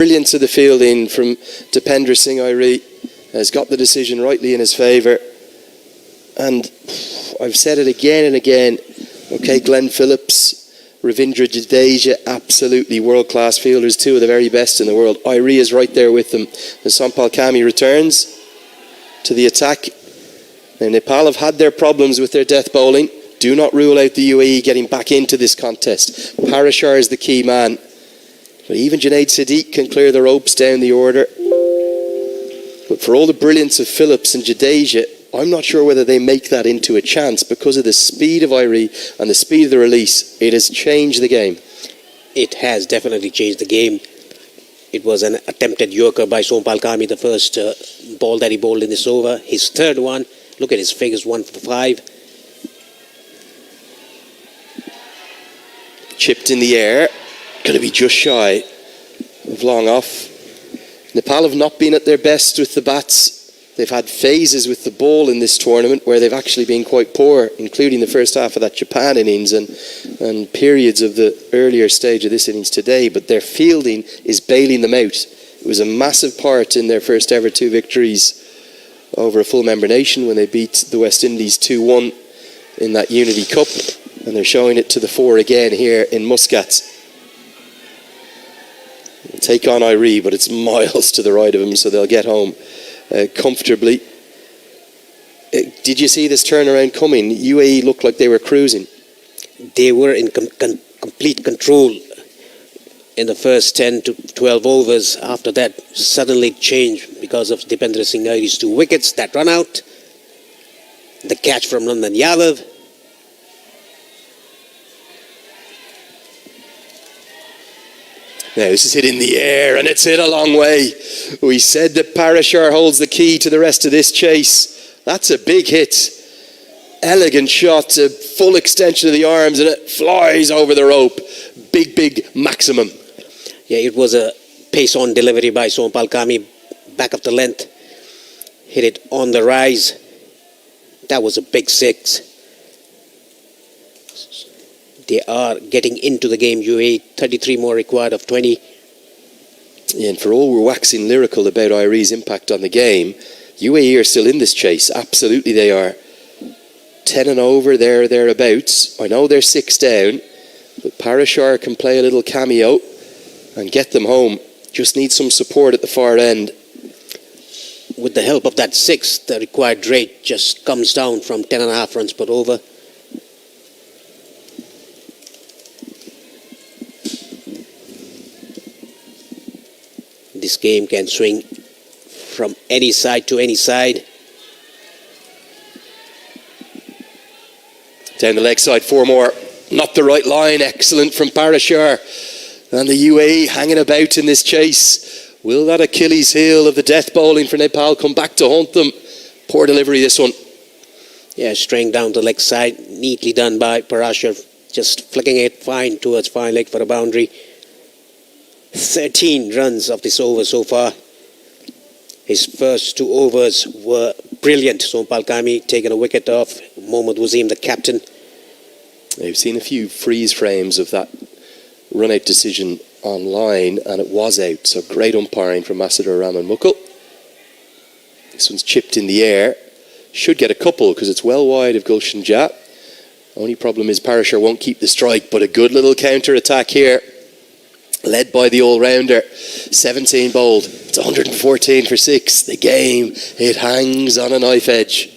Brilliance of the fielding from Dipender Singh Airi has got the decision rightly in his favour. And I've said it again and again. Okay, Glenn Phillips, Ravindra Jadeja, absolutely world-class fielders, two of the very best in the world. Airi is right there with them. And Sompal Kami returns to the attack. Now, Nepal have had their problems with their death bowling. Do not rule out the UAE getting back into this contest. Parashar is the key man. But even Junaid Siddique can clear the ropes down the order. But for all the brilliance of Phillips and Jadeja, I'm not sure whether they make that into a chance because of the speed of Airi and the speed of the release. It has changed the game. It has definitely changed the game. It was an attempted yorker by Sompal Kami, the first ball that he bowled in this over. His third one, look at his figures, 1 for 5. Chipped in the air. Going to be just shy of long off. Nepal have not been at their best with the bats. They've had phases with the ball in this tournament where they've actually been quite poor, including the first half of that Japan innings and periods of the earlier stage of this innings today. But their fielding is bailing them out. It was a massive part in their first ever 2 victories over a full member nation when they beat the West Indies 2-1 in that Unity Cup. And they're showing it to the fore again here in Muscat. Take on Airi, but it's miles to the right of him, so they'll get home comfortably. Did you see this turnaround coming? UAE looked like they were cruising. They were in complete control in the first 10 to 12 overs. After that, suddenly changed because of Dipender Singh Airi's 2 wickets that run out. The catch from Nandan Yadav. Now this is hit in the air and it's hit a long way. We said that Parashar holds the key to the rest of this chase. That's a big hit. Elegant shot, a full extension of the arms and it flies over the rope. Big maximum. Yeah, it was a pace-on delivery by Sompal Kami. Back of the length. Hit it on the rise. That was a big 6. They are getting into the game, UAE. 33 more required of 20. Yeah, and for all we're waxing lyrical about Airi's impact on the game, UAE are still in this chase. Absolutely they are. 10 and over, thereabouts. I know they're 6 down, but Parashar can play a little cameo and get them home. Just need some support at the far end. With the help of that 6, the required rate just comes down from 10.5 runs per over. This game can swing from any side to any side. Down the leg side, 4 more. Not the right line. Excellent from Parashar. And the UAE hanging about in this chase. Will that Achilles heel of the death bowling for Nepal come back to haunt them? Poor delivery, this one. Yeah, straying down the leg side. Neatly done by Parashar. Just flicking it fine towards fine leg for a boundary. 13 runs of this over so far. His first 2 overs were brilliant. Sompal Kami taking a wicket off. Mohammad Wasim, the captain. I've seen a few freeze frames of that run-out decision online, and it was out. So great umpiring from Masudar Rahman Mukul. This one's chipped in the air. Should get a couple because it's well wide of Gulshan Jat. Only problem is Parashar won't keep the strike, but a good little counter-attack here. Led by the all-rounder, 17 bowled. It's 114 for 6. The game, it hangs on a knife edge.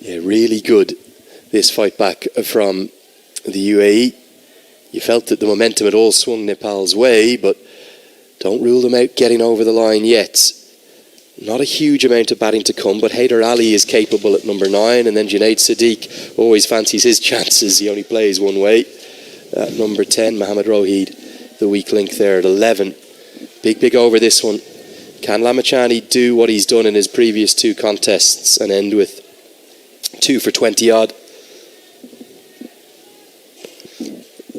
Yeah, really good, this fight back from the UAE. You felt that the momentum had all swung Nepal's way, but don't rule them out getting over the line yet. Not a huge amount of batting to come, but Haider Ali is capable at number 9, and then Junaid Siddique always fancies his chances. He only plays one way. At number 10, Mohammad Rohid, the weak link there at 11. Big over this one. Can Lamachani do what he's done in his previous 2 contests and end with 2 for 20 odd?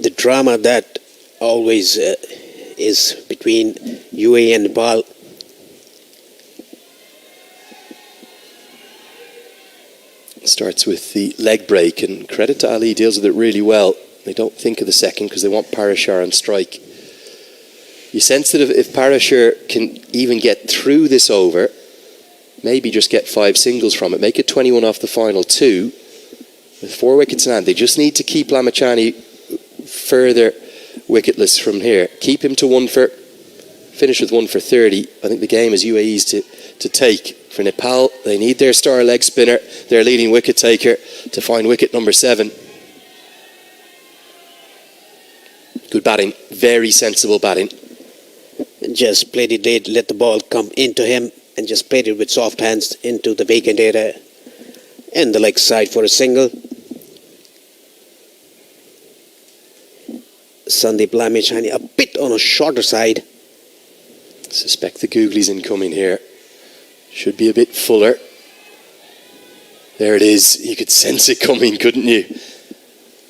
The drama that always is between UAE and Nepal. Starts with the leg break, and credit to Ali, deals with it really well. They don't think of the second because they want Parashar on strike. You sense that if Parashar can even get through this over, maybe just get 5 singles from it, make it 21 off the final 2, with 4 wickets in hand. They just need to keep Lamachani further wicketless from here. Keep him to 1 for, finish with 1 for 30. I think the game is UAE's to take. For Nepal, they need their star leg spinner, their leading wicket taker, to find wicket number 7. Good batting, very sensible batting. Just played it late, let the ball come into him, and just played it with soft hands into the vacant area and the leg side for a single. Sandeep Lamachani a bit on a shorter side. Suspect the googlies incoming here. Should be a bit fuller. There it is. You could sense it coming, couldn't you?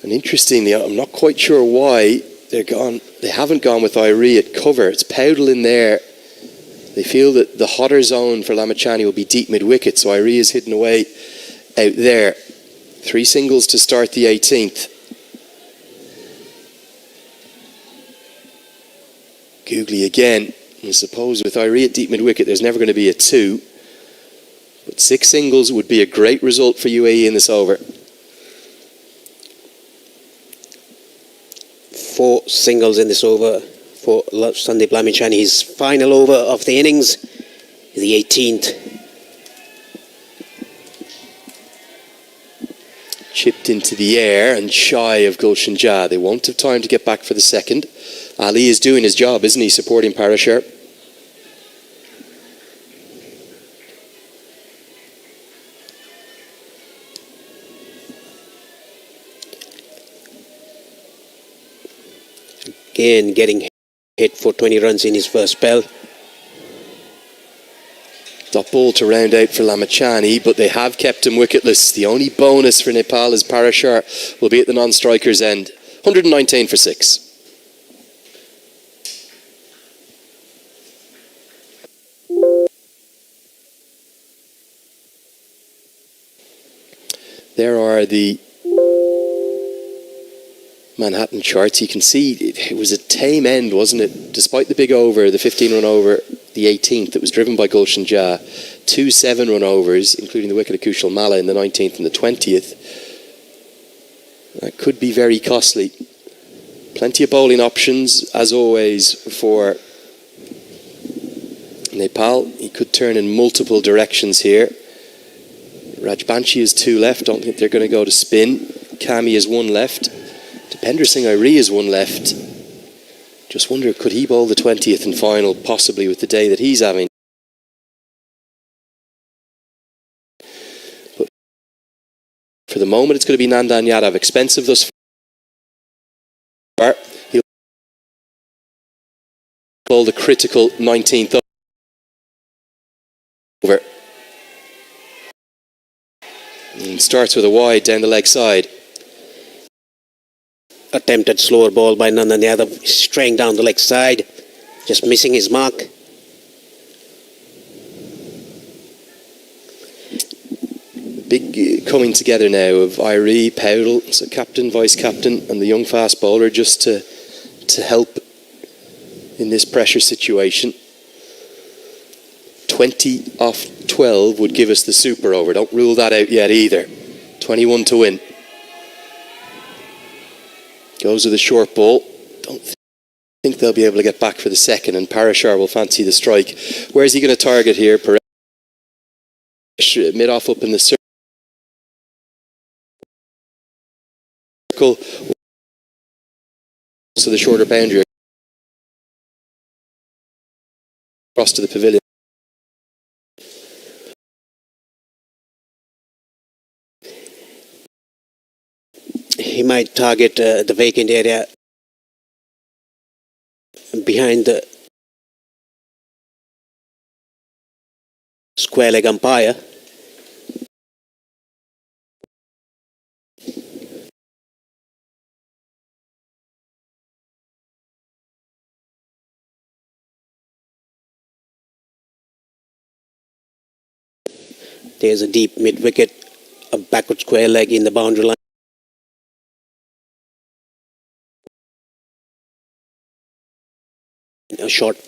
And interestingly, I'm not quite sure why they haven't gone with Irie at cover. It's Powdell in there. They feel that the hotter zone for Lamachani will be deep mid-wicket, so Irie is hidden away out there. 3 singles to start the 18th. Googly again. I suppose with Irie at deep mid-wicket, there's never going to be a 2. But 6 singles would be a great result for UAE in this over. 4 singles in this over for Sandeep Lamachani. His final over of the innings, the 18th. Chipped into the air and shy of Gulshan Jah. They won't have time to get back for the second. Ali is doing his job, isn't he, supporting Parashar? Again, getting hit for 20 runs in his first spell. Dot ball to round out for Lamachani, but they have kept him wicketless. The only bonus for Nepal is Parashar will be at the non-striker's end. 119 for 6. There are the Manhattan charts. You can see it was a tame end, wasn't it? Despite the big over, the 15-run over, the 18th, it was driven by Gulshan Jah. 2 7-run overs, including the wicket of Kushal Malla in the 19th and the 20th. That could be very costly. Plenty of bowling options, as always, for Nepal. He could turn in multiple directions here. Rajbanshi has 2 left. Don't think they're going to go to spin. Kami has 1 left. Dipender Singh Irie has 1 left. Just wonder, could he bowl the 20th and final, possibly with the day that he's having? But for the moment, it's going to be Nandan Yadav. Expensive thus far. He'll bowl the critical 19th over. And starts with a wide down the leg side. Attempted slower ball by Nandan Yadav, straying down the leg side, just missing his mark. Big coming together now of Irie, Powdell, so captain, vice-captain, and the young fast bowler just to help in this pressure situation. 20 off 12 would give us the super over. Don't rule that out yet either. 21 to win. Goes with a short ball. Don't think they'll be able to get back for the second, and Parashar will fancy the strike. Where's he going to target here? Paresh mid-off up in the circle. So the shorter boundary across to the pavilion. He might target the vacant area behind the square leg umpire. There's a deep mid-wicket, a backward square leg in the boundary line. A short